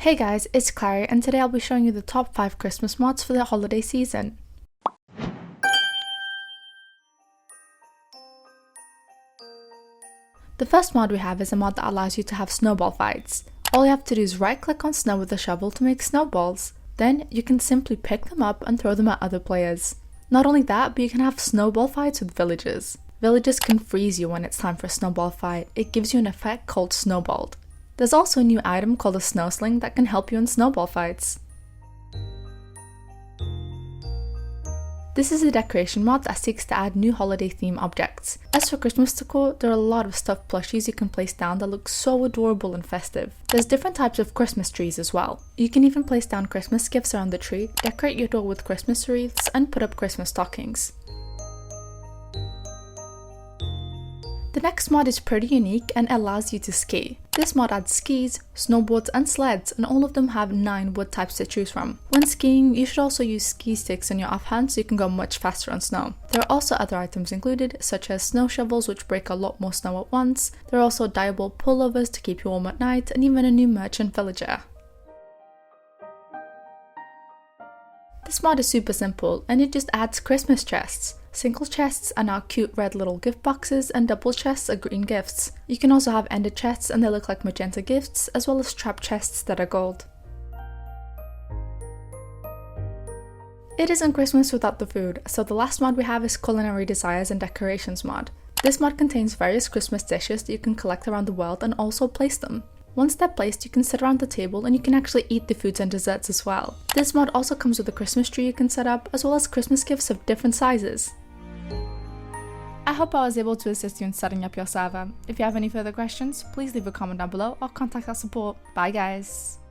Hey guys, it's Clary and today I'll be showing you the top 5 Christmas mods for the holiday season. The first mod we have is a mod that allows you to have snowball fights. All you have to do is right click on snow with a shovel to make snowballs. Then you can simply pick them up and throw them at other players. Not only that, but you can have snowball fights with villagers. Villagers can freeze you when it's time for a snowball fight. It gives you an effect called snowballed. There's also a new item called a snow sling that can help you in snowball fights. This is a decoration mod that seeks to add new holiday theme objects. As for Christmas decor, there are a lot of stuffed plushies you can place down that look so adorable and festive. There's different types of Christmas trees as well. You can even place down Christmas gifts around the tree, decorate your door with Christmas wreaths, and put up Christmas stockings. The next mod is pretty unique and allows you to ski. This mod adds skis, snowboards and sleds, and all of them have 9 wood types to choose from. When skiing, you should also use ski sticks in your offhand so you can go much faster on snow. There are also other items included, such as snow shovels which break a lot more snow at once. There are also dyeable pullovers to keep you warm at night, and even a new merchant villager. This mod is super simple and it just adds Christmas chests. Single chests are now cute red little gift boxes and double chests are green gifts. You can also have ended chests and they look like magenta gifts, as well as trap chests that are gold. It isn't Christmas without the food, so the last mod we have is Culinary Desires and Decorations mod. This mod contains various Christmas dishes that you can collect around the world and also place them. Once they're placed, you can sit around the table and you can actually eat the foods and desserts as well. This mod also comes with a Christmas tree you can set up, as well as Christmas gifts of different sizes. I hope I was able to assist you in setting up your server. If you have any further questions, please leave a comment down below or contact our support. Bye guys!